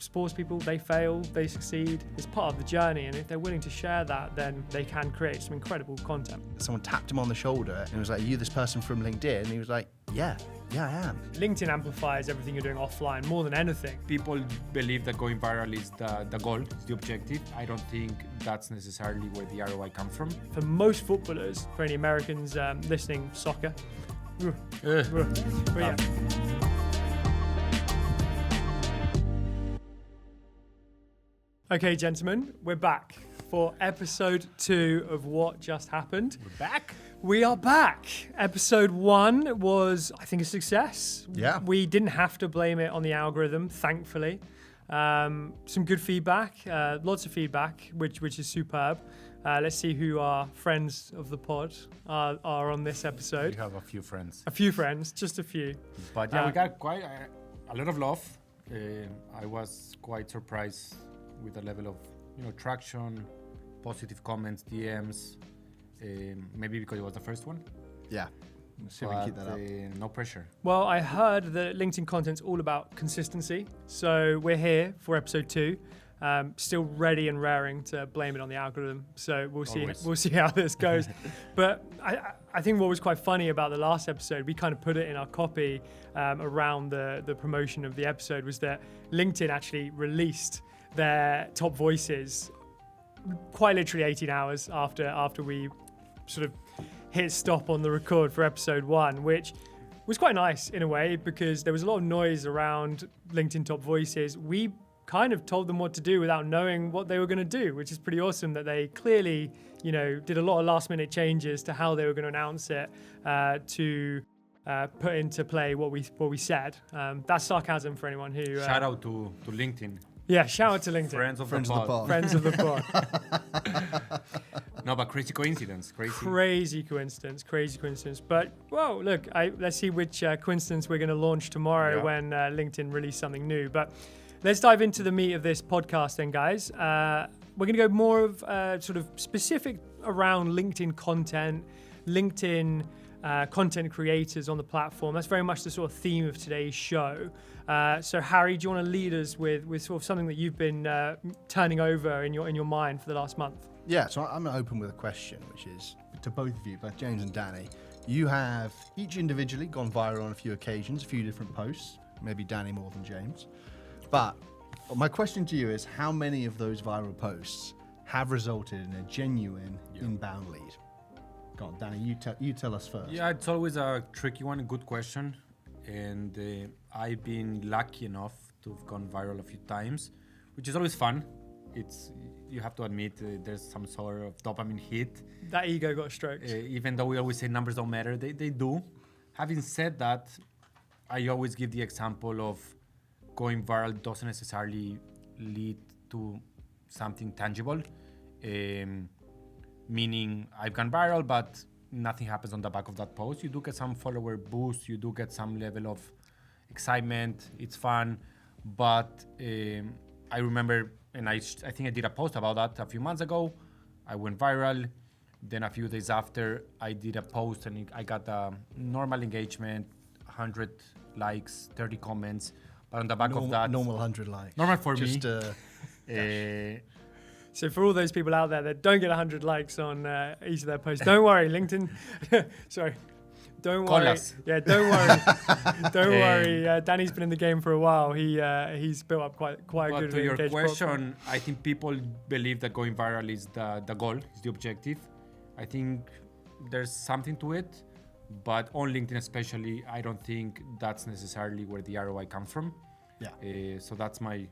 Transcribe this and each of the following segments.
sports people, they fail, they succeed. It's part of the journey, and if they're willing to share that, then they can create some incredible content. Someone tapped him on the shoulder and was like, "Are you this person from LinkedIn?" And he was like, yeah, I am. LinkedIn amplifies everything you're doing offline more than anything. People believe that going viral is the goal, is the objective. I don't think that's necessarily where the ROI comes from. For most footballers, for any Americans listening, soccer. But yeah. Okay, gentlemen, we're back for episode 2 of What Just Happened. We're back. We are back. Episode 1 was, I think, a success. Yeah. We didn't have to blame it on the algorithm, thankfully. Some good feedback, lots of feedback, which is superb. Let's see who our friends of the pod are on this episode. We have a few friends. A few friends, just a few. But yeah, we got quite a lot of love. I was quite surprised with the level of traction, positive comments, DMs. Maybe because it was the first one. Yeah. See if we can keep that up. No pressure. Well, I heard that LinkedIn content's all about consistency. So we're here for episode 2. Still ready and raring to blame it on the algorithm. So we'll see how this goes. But I think what was quite funny about the last episode, we kind of put it in our copy around the promotion of the episode, was that LinkedIn actually released their top voices quite literally 18 hours after we sort of hit stop on the record for episode 1, which was quite nice in a way because there was a lot of noise around LinkedIn top voices. We kind of told them what to do without knowing what they were going to do, which is pretty awesome that they clearly, did a lot of last minute changes to how they were going to announce it to put into play what we said. That's sarcasm for anyone who... Shout out to LinkedIn. Yeah, shout out to LinkedIn. Friends of the pod. Friends of the pod. No, but crazy coincidence. Crazy coincidence. But, well, look, let's see which coincidence we're going to launch tomorrow when LinkedIn release something new. But let's dive into the meat of this podcast then, guys. We're going to go more of sort of specific around LinkedIn content, LinkedIn content creators on the platform. That's very much the sort of theme of today's show. So Harry, do you want to lead us with sort of something that you've been turning over in your mind for the last month? Yeah, so I'm going to open with a question, which is to both of you, both James and Danny. You have each individually gone viral on a few occasions, a few different posts, maybe Danny more than James. But my question to you is, how many of those viral posts have resulted in a genuine inbound lead? Go on, Danny, you tell us first. Yeah, it's always a tricky one, a good question. And I've been lucky enough to have gone viral a few times, which is always fun. You have to admit there's some sort of dopamine hit. That ego got stroked. Even though we always say numbers don't matter, they do. Having said that, I always give the example of going viral doesn't necessarily lead to something tangible. Meaning I've gone viral, but nothing happens on the back of that post. You do get some follower boost, you do get some level of excitement, it's fun. But I remember, and I think I did a post about that a few months ago. I went viral. Then a few days after, I did a post and I got a normal engagement, 100 likes, 30 comments. But on the back of that... Normal 100 likes. Normal for me. So for all those people out there that don't get 100 likes on each of their posts, don't worry, LinkedIn. Sorry, don't worry. Call us. Yeah, don't worry. Don't worry. Danny's been in the game for a while. He's built up quite a good. But to your question, I think people believe that going viral is the goal, is the objective. I think there's something to it, but on LinkedIn especially, I don't think that's necessarily where the ROI comes from. Yeah. So that's my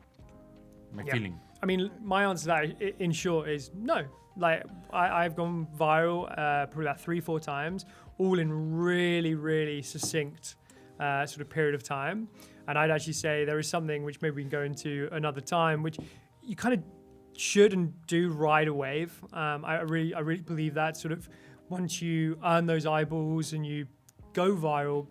feeling. I mean, my answer to that, in short, is no. Like, I've gone viral probably about 3-4 times, all in really, really succinct sort of period of time. And I'd actually say there is something which maybe we can go into another time, which you kind of should and do ride a wave. I really believe that sort of once you earn those eyeballs and you go viral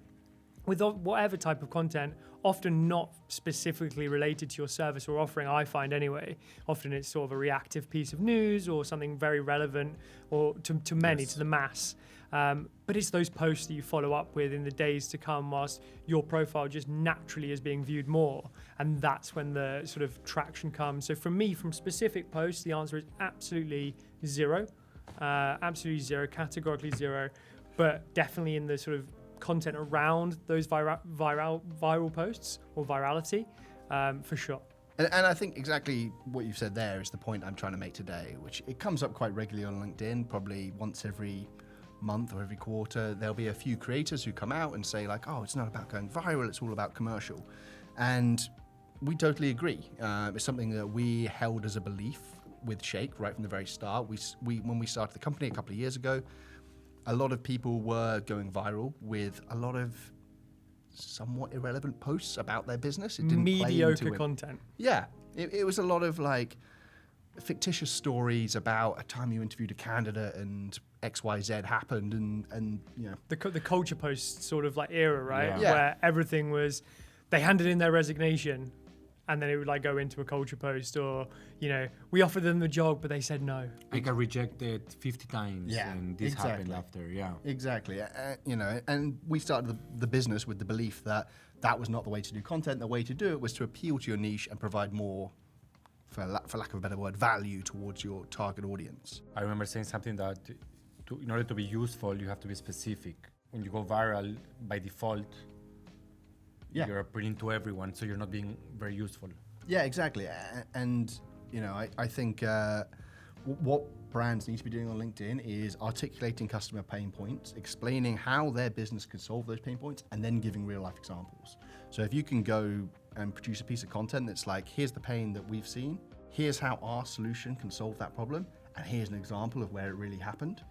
with whatever type of content, often not specifically related to your service or offering, I find anyway. Often it's sort of a reactive piece of news or something very relevant or to many, to the mass. But it's those posts that you follow up with in the days to come whilst your profile just naturally is being viewed more. And that's when the sort of traction comes. So for me, from specific posts, the answer is absolutely zero. Absolutely zero, categorically zero. But definitely in the sort of content around those viral posts or virality, for sure. And I think exactly what you've said there is the point I'm trying to make today, which it comes up quite regularly on LinkedIn, probably once every month or every quarter. There'll be a few creators who come out and say like, oh, it's not about going viral, it's all about commercial. And we totally agree. It's something that we held as a belief with Shake right from the very start. We when we started the company a couple of years ago, a lot of people were going viral with a lot of somewhat irrelevant posts about their business. It didn't mediocre play into content. Yeah, it was a lot of like fictitious stories about a time you interviewed a candidate and XYZ happened, and you know the culture post sort of like era, right? Yeah. Where everything was, they handed in their resignation, and then it would like go into a culture post, or you know, we offered them the job, but they said no. I got rejected 50 times, Yeah, and this happened after. Yeah, exactly. You know, and we started the business with the belief that that was not the way to do content. The way to do it was to appeal to your niche and provide more, for lack of a better word, value towards your target audience. I remember saying something that in order to be useful, you have to be specific. When you go viral, by default, you're appealing to everyone, so you're not being very useful. Yeah, exactly. And you know, I think what brands need to be doing on LinkedIn is articulating customer pain points, explaining how their business could solve those pain points, and then giving real life examples. So if you can go and produce a piece of content that's like, here's the pain that we've seen, here's how our solution can solve that problem, and here's an example of where it really happened,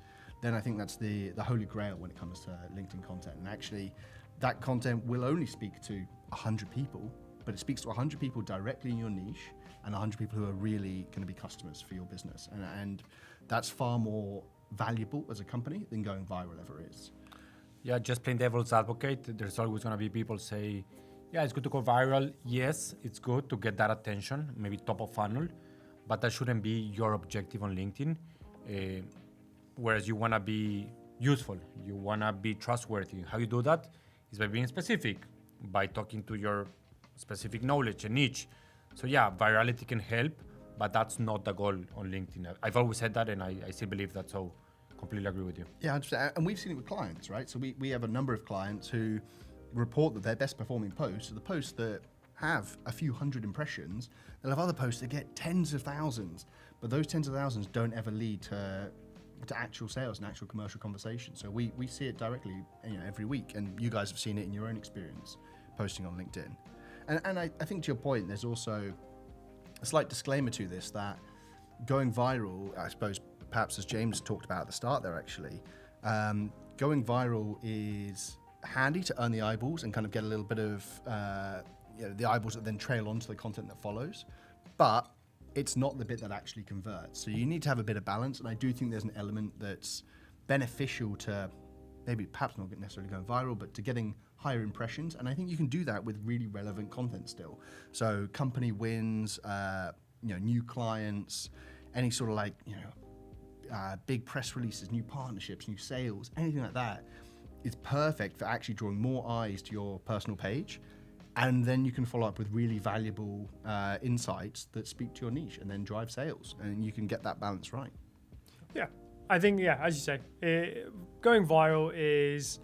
then I think that's the holy grail when it comes to LinkedIn content. And actually, that content will only speak to 100 people, but it speaks to 100 people directly in your niche and 100 people who are really going to be customers for your business. And that's far more valuable as a company than going viral ever is. Yeah, just playing devil's advocate, there's always going to be people say, yeah, it's good to go viral. Yes, it's good to get that attention, maybe top of funnel, but that shouldn't be your objective on LinkedIn. Whereas you want to be useful, you want to be trustworthy. How you do that is by being specific, by talking to your specific knowledge and niche. So yeah, virality can help, but that's not the goal on LinkedIn. I've always said that, and I still believe that, so completely agree with you. Yeah, 100%. And we've seen it with clients, right? So we have a number of clients who report that their best performing posts are the posts that have a few hundred impressions. They'll have other posts that get tens of thousands, but those tens of thousands don't ever lead to actual sales and actual commercial conversations. So we see it directly, you know, every week, and you guys have seen it in your own experience posting on LinkedIn. And I think to your point, there's also a slight disclaimer to this, that going viral, I suppose perhaps as James talked about at the start there actually, going viral is handy to earn the eyeballs and kind of get a little bit of the eyeballs that then trail onto the content that follows, but it's not the bit that actually converts. So you need to have a bit of balance, and I do think there's an element that's beneficial to maybe perhaps not necessarily going viral, but to getting higher impressions. And I think you can do that with really relevant content still. So company wins, new clients, any sort of like, big press releases, new partnerships, new sales, anything like that is perfect for actually drawing more eyes to your personal page. And then you can follow up with really valuable insights that speak to your niche and then drive sales. And you can get that balance right. Yeah, I think, as you say, going viral is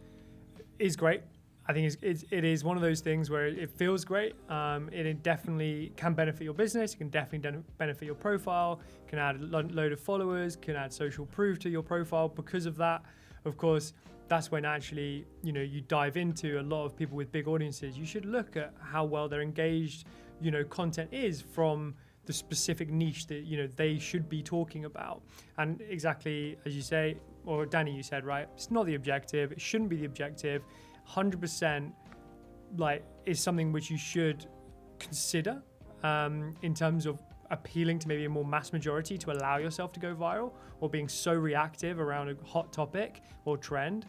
great. I think it is one of those things where it feels great. It definitely can benefit your business. It can definitely benefit your profile. Can add a load of followers. Can add social proof to your profile. Because of that, of course, that's when actually you dive into a lot of people with big audiences. You should look at how well they're engaged. Content is from the specific niche that they should be talking about. And exactly as you say, or Danny, you said, right? It's not the objective. It shouldn't be the objective. 100% is something which you should consider in terms of appealing to maybe a more mass majority to allow yourself to go viral, or being so reactive around a hot topic or trend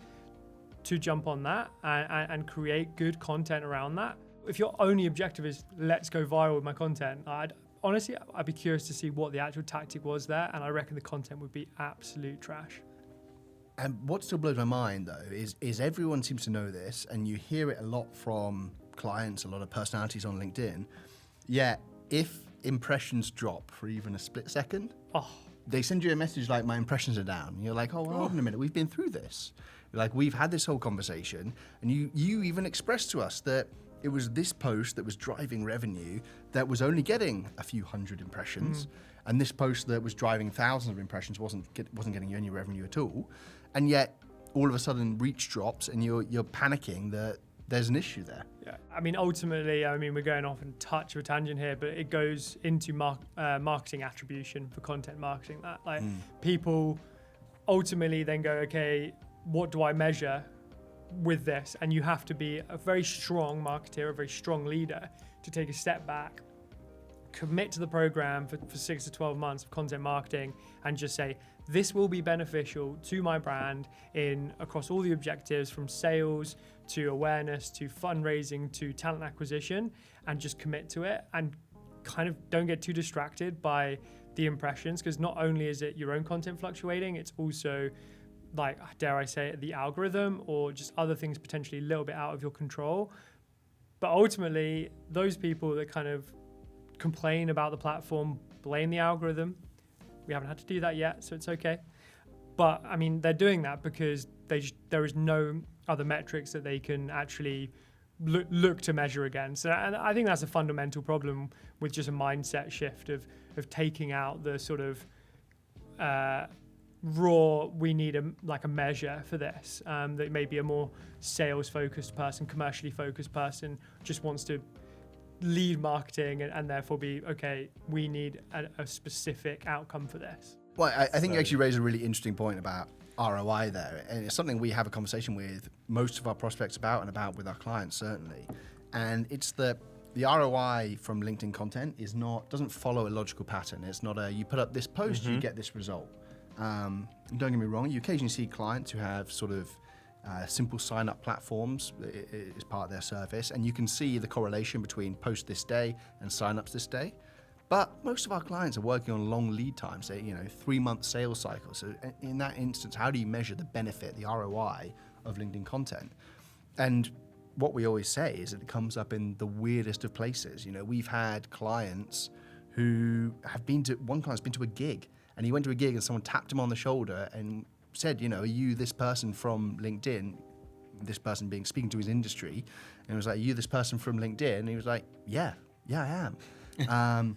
to jump on that and create good content around that. If your only objective is let's go viral with my content, honestly, I'd be curious to see what the actual tactic was there, and I reckon the content would be absolute trash. And what still blows my mind, though, is everyone seems to know this, and you hear it a lot from clients, a lot of personalities on LinkedIn. Yet, if impressions drop for even a split second, they send you a message like, my impressions are down. And you're like, oh, well, hold on a minute, we've been through this. Like, we've had this whole conversation, and you even expressed to us that it was this post that was driving revenue that was only getting a few hundred impressions, and this post that was driving thousands of impressions wasn't getting you any revenue at all. And yet, all of a sudden, reach drops, and you're panicking that there's an issue there. Yeah, I mean, ultimately, we're going off and touch of a tangent here, but it goes into marketing attribution for content marketing. That people ultimately then go, okay, what do I measure with this? And you have to be a very strong marketer, a very strong leader to take a step back, commit to the program for 6 to 12 months of content marketing, and just say, this will be beneficial to my brand across all the objectives, from sales to awareness to fundraising to talent acquisition, and just commit to it, and kind of don't get too distracted by the impressions, because not only is it your own content fluctuating, it's also, like, dare I say it, the algorithm or just other things potentially a little bit out of your control. But ultimately, those people that kind of complain about the platform blame the algorithm. We haven't had to do that yet, so it's okay. But I mean, they're doing that because there is no other metrics that they can actually look to measure against. And I think that's a fundamental problem with just a mindset shift of taking out the sort of raw, we need a measure for this, that maybe a more sales focused person, commercially focused person just wants to lead marketing and therefore be, okay, we need a specific outcome for this. Well, I think you actually raised a really interesting point about ROI there, and it's something we have a conversation with most of our prospects about, and about with our clients certainly. And it's the ROI from LinkedIn content doesn't follow a logical pattern. It's not you put up this post, you get this result. Don't get me wrong, you occasionally see clients who have sort of simple sign-up platforms as part of their service, and you can see the correlation between post this day and sign-ups this day. But most of our clients are working on long lead times, 3-month sales cycles. So in that instance, how do you measure the benefit, the ROI of LinkedIn content? And what we always say is that it comes up in the weirdest of places. We've had clients who have one client's been to a gig, and he went to a gig and someone tapped him on the shoulder and said, are you this person from LinkedIn? This person speaking to his industry, and was like, are you this person from LinkedIn? And he was like, yeah, I am.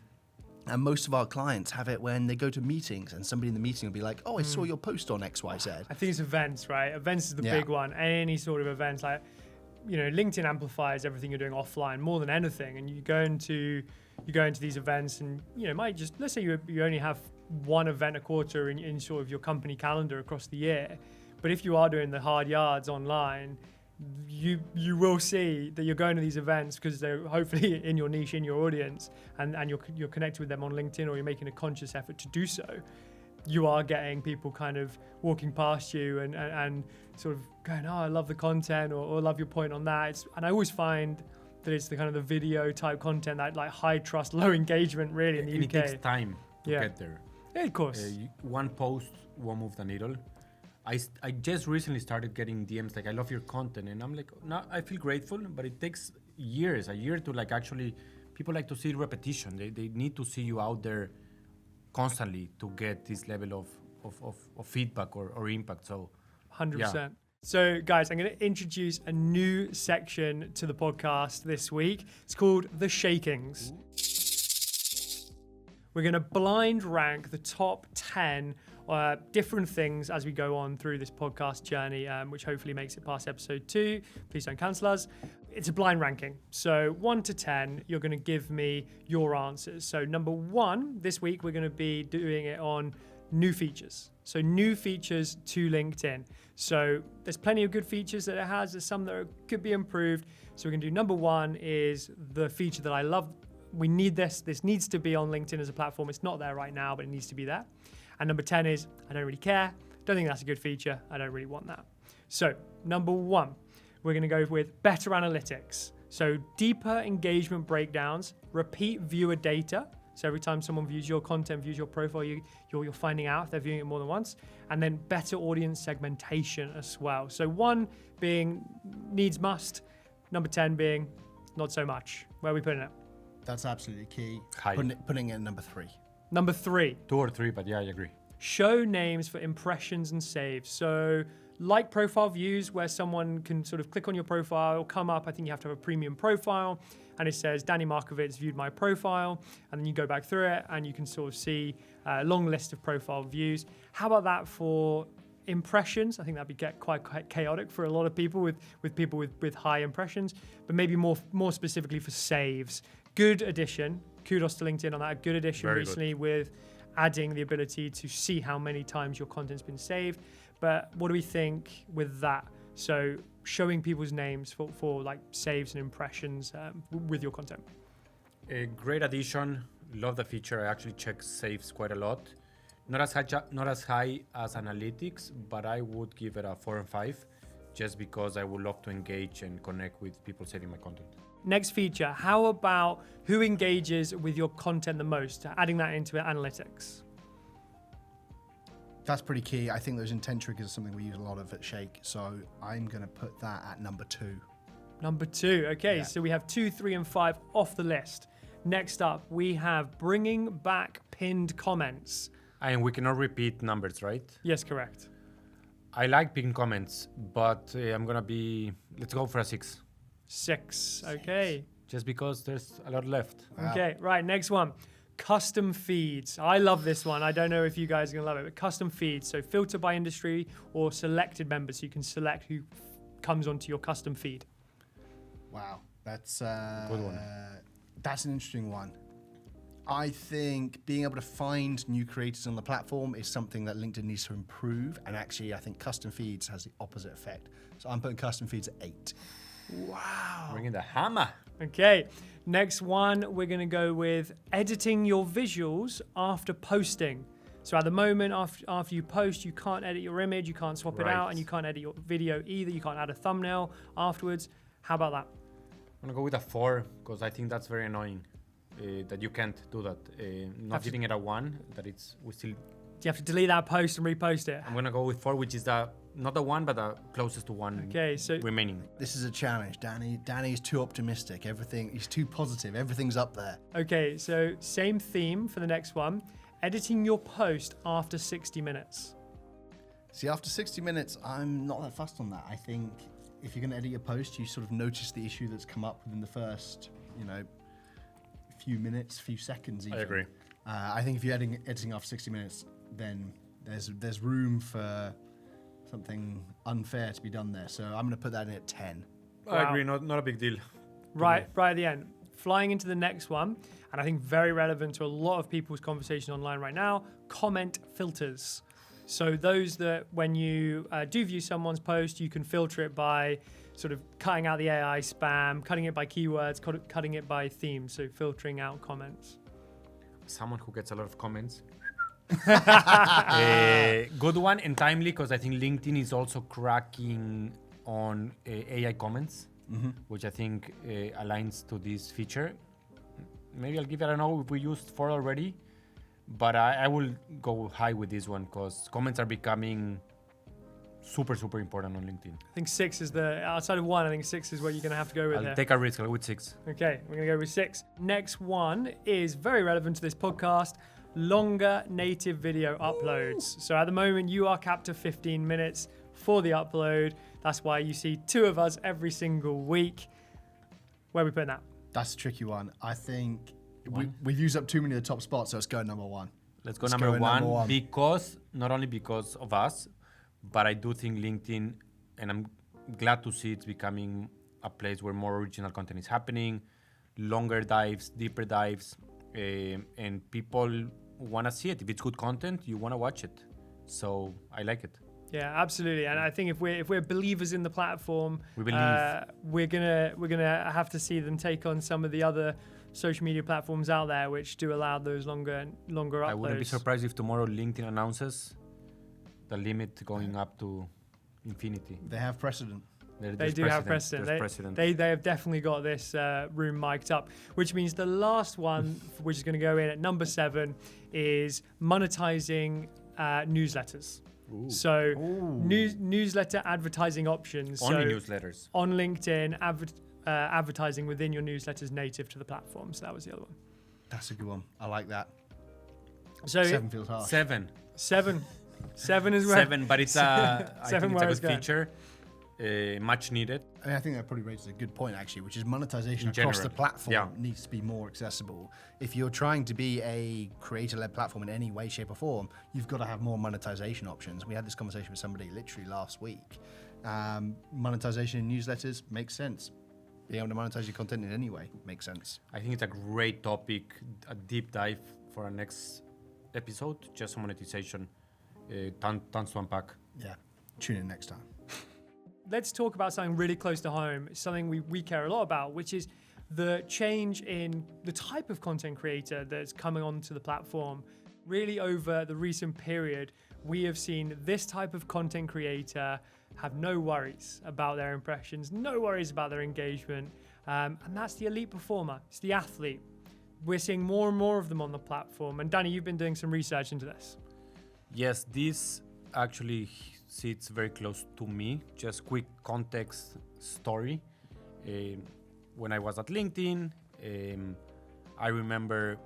And most of our clients have it when they go to meetings, and somebody in the meeting will be like, oh, I saw your post on XYZ. I think it's events, right? Events is the big one. Any sort of events, like, LinkedIn amplifies everything you're doing offline more than anything. And you go into these events, and might just, let's say you only have one event a quarter in sort of your company calendar across the year. But if you are doing the hard yards online, you will see that you're going to these events because they're hopefully in your niche, in your audience, and you're connected with them on LinkedIn, or you're making a conscious effort to do so. You are getting people kind of walking past you and sort of going, oh, I love the content, or love your point on that. And I always find that it's the kind of the video type content, that like high trust, low engagement really in the UK. It takes time to get there. Yeah, of course. One post won't move the needle. I just recently started getting DMs like, I love your content, and I'm like, no, I feel grateful, but it takes a year to like actually, people like to see repetition. They need to see you out there constantly to get this level of feedback or impact. So 100%. Yeah. So guys, I'm going to introduce a new section to the podcast this week. It's called The Shakings. We're going to blind rank the top 10 different things as we go on through this podcast journey, which hopefully makes it past episode 2. Please don't cancel us. It's a blind ranking. So 1 to 10, you're going to give me your answers. So number 1, this week, we're going to be doing it on new features. So new features to LinkedIn. So there's plenty of good features that it has. There's some that could be improved. So we're going to do number 1 is the feature that I love. We need this. This needs to be on LinkedIn as a platform. It's not there right now, but it needs to be there. And number 10 is, I don't really care. Don't think that's a good feature. I don't really want that. So number 1, we're going to go with better analytics. So deeper engagement breakdowns, repeat viewer data. So every time someone views your content, views your profile, you're finding out if they're viewing it more than once. And then better audience segmentation as well. So 1 being needs must, number 10 being not so much. Where are we putting it? That's absolutely key. High. Putting it at number 3. Number 3. 2 or 3, but yeah, I agree. Show names for impressions and saves. So like profile views where someone can sort of click on your profile, come up, I think you have to have a premium profile, and it says Danny Markovits viewed my profile, and then you go back through it and you can sort of see a long list of profile views. How about that for impressions? I think that'd be quite chaotic for a lot of people with people with high impressions, but maybe more specifically for saves. Good addition. Kudos to LinkedIn on that. A good addition Very recently with adding the ability to see how many times your content's been saved. But what do we think with that? So showing people's names for like saves and impressions with your content. A great addition. Love the feature. I actually check saves quite a lot. Not as high as analytics, but I would give it a 4 and 5, just because I would love to engage and connect with people saving my content. Next feature, how about who engages with your content the most? Adding that into analytics. That's pretty key. I think those intent triggers are something we use a lot of at Shake. So I'm going to put that at number 2. Number 2. Okay, Yeah. so we have 2, 3, and 5 off the list. Next up, we have bringing back pinned comments. And we cannot repeat numbers, right? Yes, correct. I like picking comments, but let's go for a 6. 6. Okay. Just because there's a lot left. Wow. Okay, right, next one. Custom feeds. I love this one. I don't know if you guys are going to love it, but custom feeds. So filter by industry or selected members. So you can select who comes onto your custom feed. Wow. That's Good one. That's an interesting one. I think being able to find new creators on the platform is something that LinkedIn needs to improve. And actually, I think custom feeds has the opposite effect. So I'm putting custom feeds at 8. Wow. Bring in the hammer. Okay, next one, we're going to go with editing your visuals after posting. So at the moment, after you post, you can't edit your image, you can't swap it out, Right. and you can't edit your video either. You can't add a thumbnail afterwards. How about that? I'm gonna go with a 4 because I think that's very annoying that you can't do that. Not giving it a 1, that we still. Do you have to delete that post and repost it? I'm gonna go with 4, which is not the 1, but the closest to 1 Okay, so remaining. This is a challenge, Danny. Danny's too optimistic. He's too positive. Everything's up there. okay, so same theme for the next one. Editing your post after 60 minutes. See, after 60 minutes, I'm not that fussed on that. I think if you're going to edit your post, you sort of notice the issue that's come up within the first, few minutes, few seconds even. I agree. I think if you're editing after 60 minutes, then there's room for something unfair to be done there. So I'm going to put that in at 10. Wow. I agree. Not a big deal. Right at the end. Flying into the next one, and I think very relevant to a lot of people's conversation online right now, comment filters. So those that when you do view someone's post, you can filter it by sort of cutting out the AI spam, cutting it by keywords, cutting it by themes, so filtering out comments. Someone who gets a lot of comments. Good one and timely, because I think LinkedIn is also cracking on AI comments, which I think aligns to this feature. Maybe I'll give it, I don't know if we used 4 already, but I will go high with this one because comments are becoming super important on LinkedIn. I think 6 is outside of 1, I think 6 is what you're going to have to go with I'll here. take a risk. I'll go with 6. Okay, we're going to go with 6. Next one is very relevant to this podcast, longer native video uploads. So at the moment, you are capped to 15 minutes for the upload. That's why you see 2 of us every single week. Where are we putting that? That's a tricky one. I think we've used up too many of the top spots, so let's go number 1. Let's go Let's number go with one, number 1. because not only because of us, but I do think LinkedIn, and I'm glad to see it's becoming a place where more original content is happening, longer dives, deeper dives, and people want to see it. If it's good content, you want to watch it. So I like it. Yeah, absolutely. And I think if we're believers in the platform, We believe. we're gonna have to see them take on some of the other social media platforms out there which do allow those longer uploads. I wouldn't be surprised if tomorrow LinkedIn announces the limit going up to infinity. They have precedent. They do have precedent. They have definitely got this room mic'd up, which means the last one, which is going to go in at number 7, is monetizing newsletters. Ooh. So newsletter advertising options. Only so newsletters. On LinkedIn, advertising within your newsletters native to the platform. So that was the other one. That's a good one. I like that. So 7 feels harsh. 7. 7 is where 7, but it's I Seven think it's a where good feature. Much needed. And I think that probably raises a good point, actually, which is monetization In across general, the platform yeah. needs to be more accessible. If you're trying to be a creator-led platform in any way, shape, or form, you've got to have more monetization options. We had this conversation with somebody literally last week. Monetization in newsletters makes sense. Being able to monetize your content in any way makes sense. I think it's a great topic, a deep dive for our next episode, just on monetization. Tons to unpack. Yeah. Tune in next time. Let's talk about something really close to home, something we care a lot about, which is the change in the type of content creator that's coming onto the platform. Really, over the recent period, we have seen this type of content creator have no worries about their impressions, no worries about their engagement, and that's the elite performer. It's the athlete. We're seeing more and more of them on the platform. And Danny, you've been doing some research into this. Yes, this actually sits very close to me. Just quick context story. When I was at LinkedIn, I remember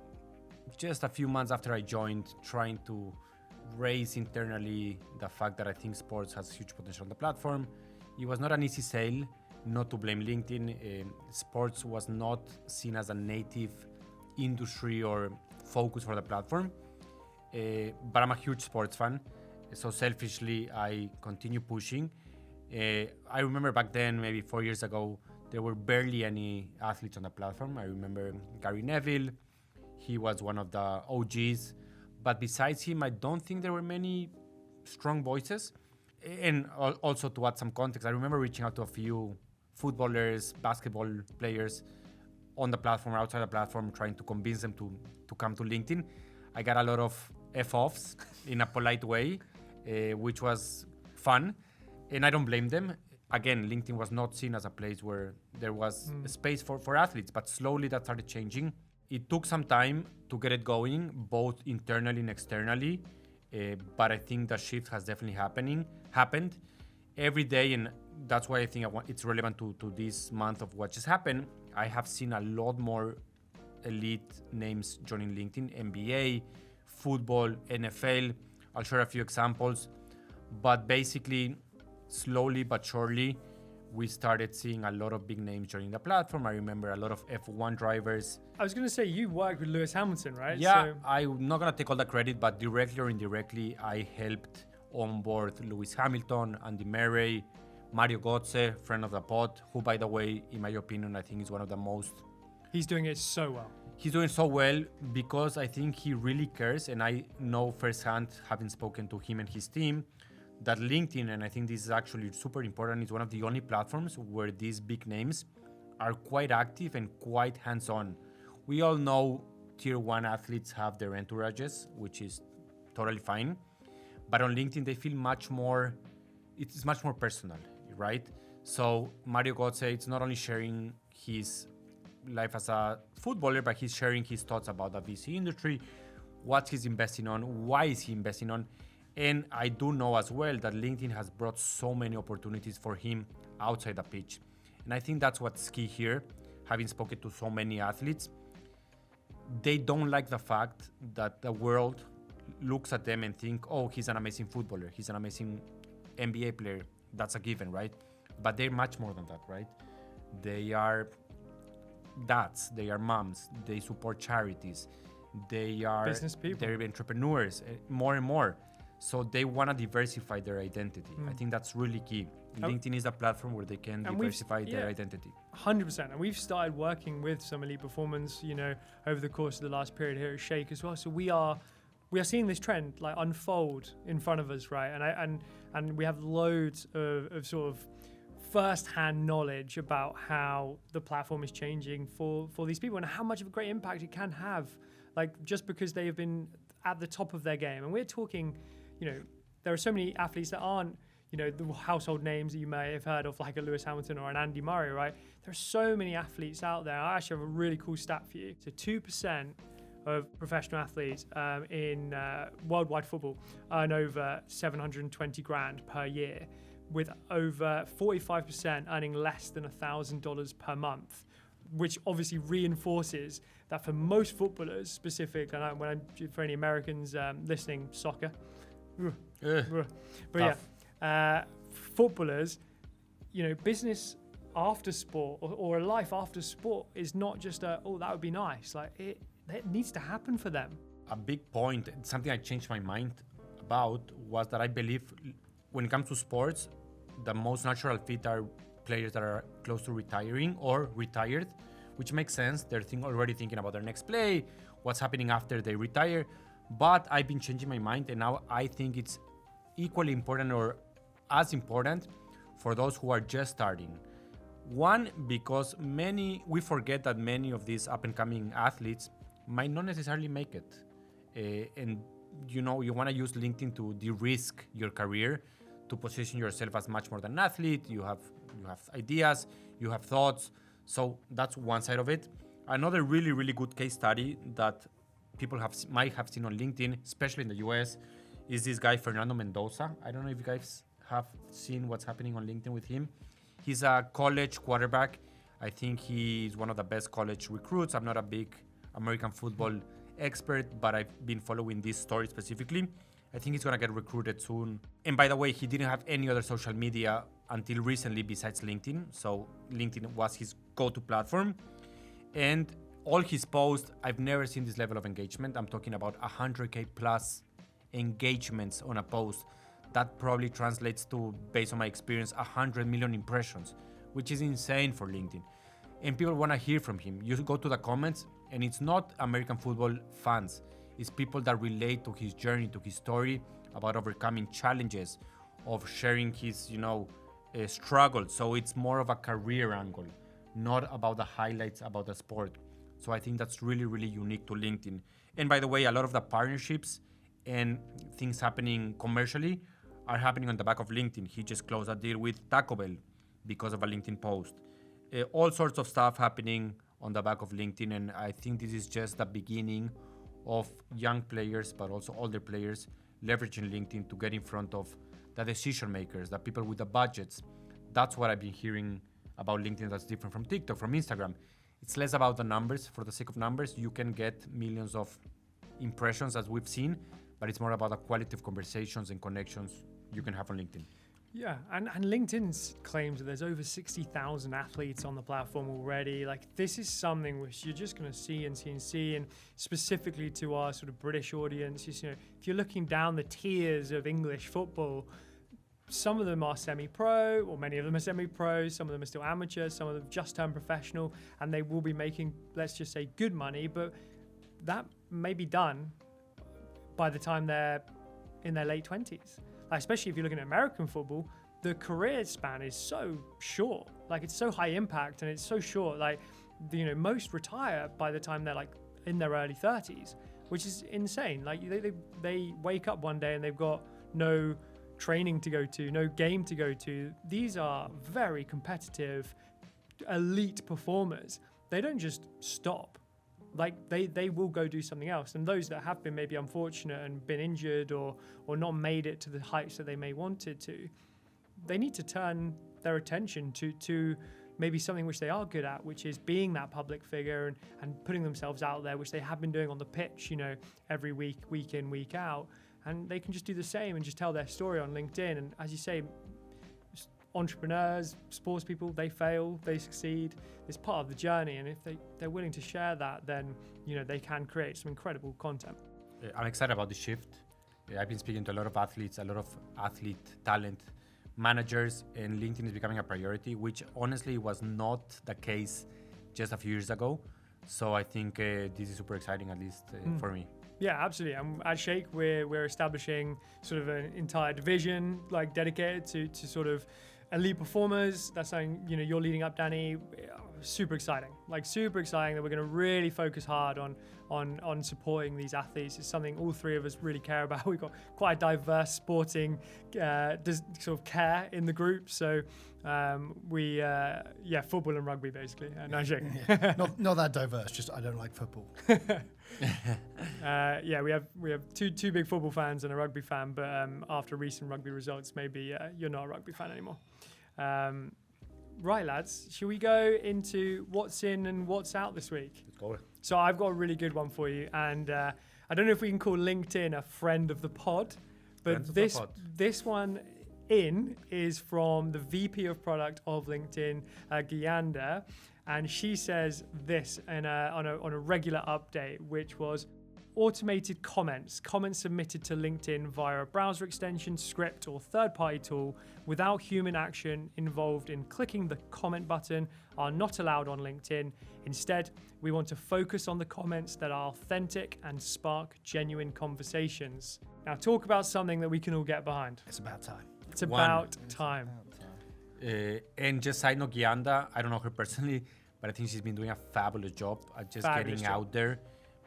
just a few months after I joined, trying to raise internally the fact that I think sports has huge potential on the platform. It was not an easy sale, not to blame LinkedIn. Sports was not seen as a native industry or focus for the platform. But I'm a huge sports fan. So selfishly, I continue pushing. I remember back then, maybe 4 years ago, there were barely any athletes on the platform. I remember Gary Neville. He was one of the OGs. But besides him, I don't think there were many strong voices. And also to add some context, I remember reaching out to a few footballers, basketball players on the platform, outside the platform, trying to convince them to come to LinkedIn. I got a lot of F-offs in a polite way, which was fun. And I don't blame them. Again, LinkedIn was not seen as a place where there was space for athletes, but slowly that started changing. It took some time to get it going, both internally and externally, but I think the shift has definitely happened every day, and that's why I think it's relevant to this month of what just happened. I have seen a lot more elite names joining LinkedIn, NBA, football, NFL. I'll share a few examples, but basically, slowly but surely, we started seeing a lot of big names joining the platform. I remember a lot of F1 drivers. I was going to say, you worked with Lewis Hamilton, right? Yeah, So I'm not going to take all the credit, but directly or indirectly, I helped onboard Lewis Hamilton, Andy Murray, Mario Götze, friend of the pod, who, by the way, in my opinion, I think is one of the most... he's doing it so well. He's doing so well because I think he really cares, and I know firsthand, having spoken to him and his team, that LinkedIn, and I think this is actually super important, is one of the only platforms where these big names are quite active and quite hands-on. We all know tier 1 athletes have their entourages, which is totally fine. But on LinkedIn, they feel much more, it's much more personal, right? So Mario Götze, it's not only sharing his life as a footballer, but he's sharing his thoughts about the VC industry, what he's investing on, why is he investing on. And I do know as well that LinkedIn has brought so many opportunities for him outside the pitch. And I think that's what's key here, having spoken to so many athletes. They don't like the fact that the world looks at them and think, oh, he's an amazing footballer, he's an amazing NBA player. That's a given, right? But they're much more than that, right? They are dads, they are moms, they support charities, they are business people, they're entrepreneurs, more and more. So they want to diversify their identity. I think that's really key. LinkedIn is a platform where they can diversify their identity. 100%. And we've started working with some elite performance, over the course of the last period here at Shake as well. So we are seeing this trend like unfold in front of us, right? And we have loads of sort of first-hand knowledge about how the platform is changing for these people and how much of a great impact it can have, like just because they have been at the top of their game. And we're talking, there are so many athletes that aren't, the household names that you may have heard of, like a Lewis Hamilton or an Andy Murray, right? There's so many athletes out there. I actually have a really cool stat for you. So 2% of professional athletes in worldwide football earn over 720 grand per year, with over 45% earning less than $1,000 per month, which obviously reinforces that for most footballers, specifically, for any Americans listening, soccer, but footballers, business after sport or a life after sport is not just that would be nice. Like it needs to happen for them. A big point, something I changed my mind about, was that I believe when it comes to sports, the most natural fit are players that are close to retiring or retired, which makes sense. They're already thinking about their next play, what's happening after they retire. But I've been changing my mind, and now I think it's equally important or as important for those who are just starting. One, because we forget that many of these up-and-coming athletes might not necessarily make it. And you want to use LinkedIn to de-risk your career, to position yourself as much more than an athlete. You have ideas, you have thoughts. So that's one side of it. Another really, really good case study that people might have seen on LinkedIn, especially in the US, is this guy, Fernando Mendoza. I don't know if you guys have seen what's happening on LinkedIn with him. He's a college quarterback. I think he's one of the best college recruits. I'm not a big American football expert, but I've been following this story specifically. I think he's going to get recruited soon. And by the way, he didn't have any other social media until recently besides LinkedIn. So LinkedIn was his go-to platform. And all his posts, I've never seen this level of engagement. I'm talking about 100K plus engagements on a post. That probably translates to, based on my experience, 100 million impressions, which is insane for LinkedIn. And people want to hear from him. You go to the comments, and it's not American football fans. It's people that relate to his journey, to his story, about overcoming challenges, of sharing his, struggle. So it's more of a career angle, not about the highlights about the sport. So I think that's really, really unique to LinkedIn. And by the way, a lot of the partnerships and things happening commercially are happening on the back of LinkedIn. He just closed a deal with Taco Bell because of a LinkedIn post. All sorts of stuff happening on the back of LinkedIn. And I think this is just the beginning of young players, but also older players, leveraging LinkedIn to get in front of the decision makers, the people with the budgets. That's what I've been hearing about LinkedIn that's different from TikTok, from Instagram. It's less about the numbers. For the sake of numbers, you can get millions of impressions, as we've seen, but it's more about the quality of conversations and connections you can have on LinkedIn. Yeah, and LinkedIn claims that there's over 60,000 athletes on the platform already. Like, this is something which you're just going to see and see and see. And specifically to our sort of British audience, if you're looking down the tiers of English football, some of them are semi-pro, or many of them are semi-pro, some of them are still amateurs, some of them just turned professional, and they will be making, let's just say, good money, but that may be done by the time they're in their late 20s. Especially if you're looking at American football, the career span is so short. Like, it's so high impact and it's so short. Like, most retire by the time they're like in their early 30s, which is insane. Like, they wake up one day and they've got no training to go to, no game to go to. These are very competitive, elite performers. They don't just stop. Like, they will go do something else. And those that have been maybe unfortunate and been injured or not made it to the heights that they may wanted to, they need to turn their attention to maybe something which they are good at, which is being that public figure and putting themselves out there, which they have been doing on the pitch, every week in, week out. And they can just do the same and just tell their story on LinkedIn. And as you say, entrepreneurs, sports people, they fail, they succeed. It's part of the journey, and if they're willing to share that, then they can create some incredible content. I'm excited about the shift. I've been speaking to a lot of athletes, a lot of athlete talent managers, and LinkedIn is becoming a priority, which honestly was not the case just a few years ago. So I think this is super exciting, at least for me. Yeah, absolutely. And at Shake, we're establishing sort of an entire division, like dedicated to sort of elite performers. That's something you're leading up, Danny. Super exciting, super exciting that we're going to really focus hard on supporting these athletes. It's something all three of us really care about. We've got quite a diverse sporting sort of care in the group. So football and rugby basically. No, I'm joking. Not that diverse. Just I don't like football. We have two big football fans and a rugby fan. But after recent rugby results, maybe you're not a rugby fan anymore. Right, lads, shall we go into what's in and what's out this week? Let's go. So I've got a really good one for you, and I don't know if we can call LinkedIn a friend of the pod, but this one in is from the VP of Product of LinkedIn, Gyanda, and she says this on a regular update, which was automated comments submitted to LinkedIn via a browser extension, script, or third-party tool without human action involved in clicking the comment button are not allowed on LinkedIn. Instead, we want to focus on the comments that are authentic and spark genuine conversations. Now, talk about something that we can all get behind. It's about time. It's about time. And just side note, Gyanda, I don't know her personally, but I think she's been doing a fabulous job at just getting out there,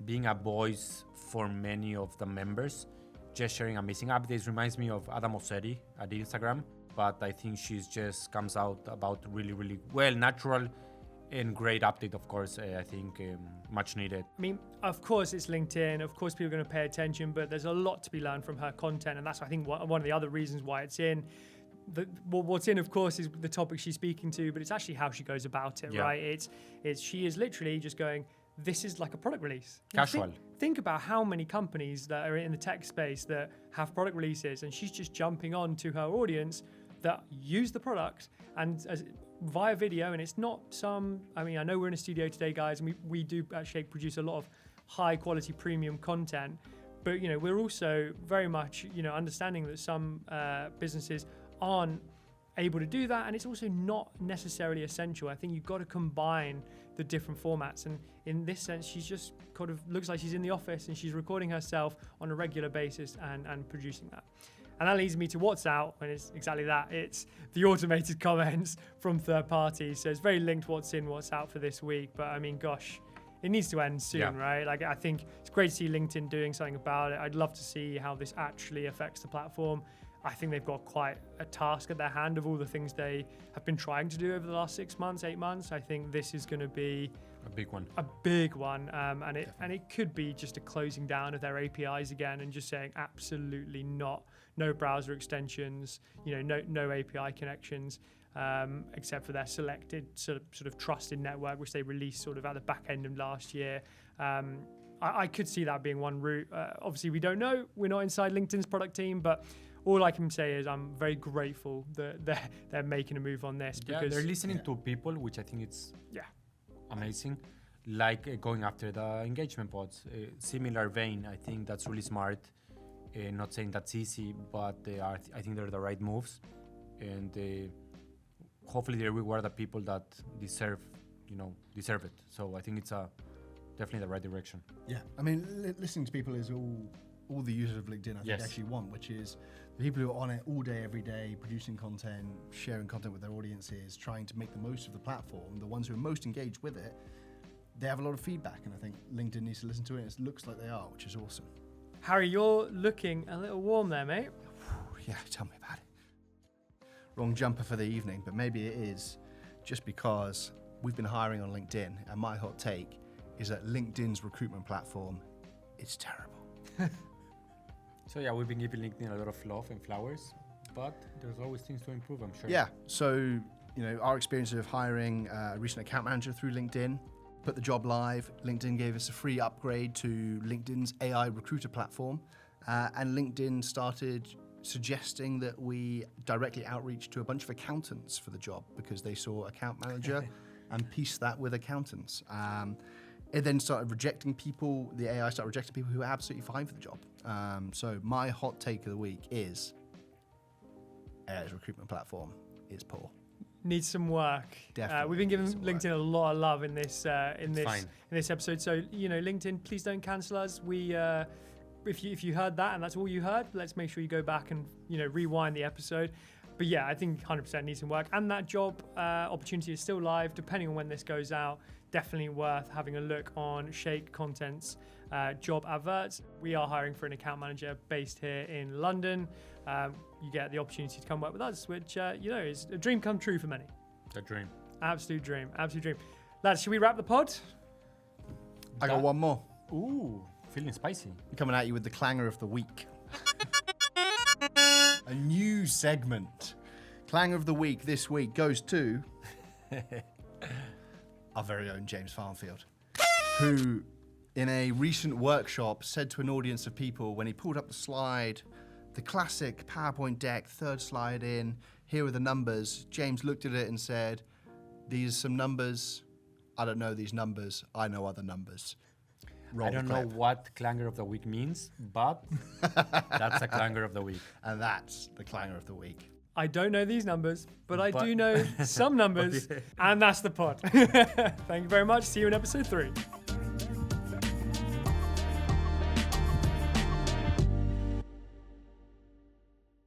being a voice for many of the members, just sharing amazing updates. Reminds me of Adam Ossetti at Instagram, but I think she's just comes out about really, really well, natural and great update, of course. I think much needed. I mean, of course it's LinkedIn, of course people are going to pay attention, but there's a lot to be learned from her content, and that's, I think, one of the other reasons why it's in. What's in, of course, is the topic she's speaking to, but it's actually how she goes about it, right? She is literally just going, this is like a product release. Casual. Think about how many companies that are in the tech space that have product releases, and she's just jumping on to her audience that use the product and via video. And it's not I know we're in a studio today, guys, and we do actually produce a lot of high quality premium content, but we're also very much understanding that some businesses aren't able to do that, and it's also not necessarily essential. I think you've got to combine the different formats, and in this sense she's just kind of looks like she's in the office and she's recording herself on a regular basis and producing that. And that leads me to what's out, and it's exactly that. It's the automated comments from third parties. So it's very linked what's in, what's out for this week, but I mean, gosh, it needs to end soon, right? I think it's great to see LinkedIn doing something about it. I'd love to see how this actually affects the platform. I think they've got quite a task at their hand of all the things they have been trying to do over the last 6 months, 8 months. I think this is going to be a big one. And it could be just a closing down of their APIs again and just saying absolutely not. No browser extensions, no API connections, except for their selected sort of trusted network, which they released sort of at the back end of last year. I could see that being one route. Obviously, we don't know. We're not inside LinkedIn's product team, but all I can say is I'm very grateful that they're making a move on this, because they're listening to people, which I think it's amazing. Like going after the engagement pods, similar vein. I think that's really smart. Not saying that's easy, but I think they're the right moves, and hopefully they reward the people that deserve it. So I think it's definitely the right direction. Yeah, I mean, listening to people is all the users of LinkedIn I think actually want, which is the people who are on it all day, every day, producing content, sharing content with their audiences, trying to make the most of the platform, the ones who are most engaged with it. They have a lot of feedback, and I think LinkedIn needs to listen to it, and it looks like they are, which is awesome. Harry, you're looking a little warm there, mate. Yeah, tell me about it. Wrong jumper for the evening, but maybe it is just because we've been hiring on LinkedIn, and my hot take is that LinkedIn's recruitment platform is terrible. So yeah, we've been giving LinkedIn a lot of love and flowers, but there's always things to improve, I'm sure. Yeah, so our experience of hiring a recent account manager through LinkedIn, put the job live. LinkedIn gave us a free upgrade to LinkedIn's AI recruiter platform, and LinkedIn started suggesting that we directly outreach to a bunch of accountants for the job because they saw account manager and pieced that with accountants. It then started rejecting people. The AI started rejecting people who are absolutely fine for the job. So my hot take of the week is AI's recruitment platform is poor. Needs some work. Definitely we've been giving LinkedIn a lot of love in this episode. So LinkedIn, please don't cancel us. We if you heard that and that's all you heard, let's make sure you go back and rewind the episode. But yeah, I think 100% needs some work. And that job opportunity is still live, depending on when this goes out. Definitely worth having a look on Shake Content's job adverts. We are hiring for an account manager based here in London. You get the opportunity to come work with us, which, is a dream come true for many. The dream. Absolute dream. Absolute dream. Lads, should we wrap the pod? I got one more. Ooh, feeling spicy. Coming at you with the clanger of the week. A new segment. Clanger of the week this week goes to our very own James Farnfield, who in a recent workshop said to an audience of people when he pulled up the slide, the classic PowerPoint deck, third slide in, here are the numbers. James looked at it and said, these are some numbers. I don't know these numbers. I know other numbers. Roll I don't know what clanger of the week means, but that's a clanger of the week. And that's the clanger of the week. I don't know these numbers, but I do know some numbers, and that's the pod. Thank you very much. See you in episode 3.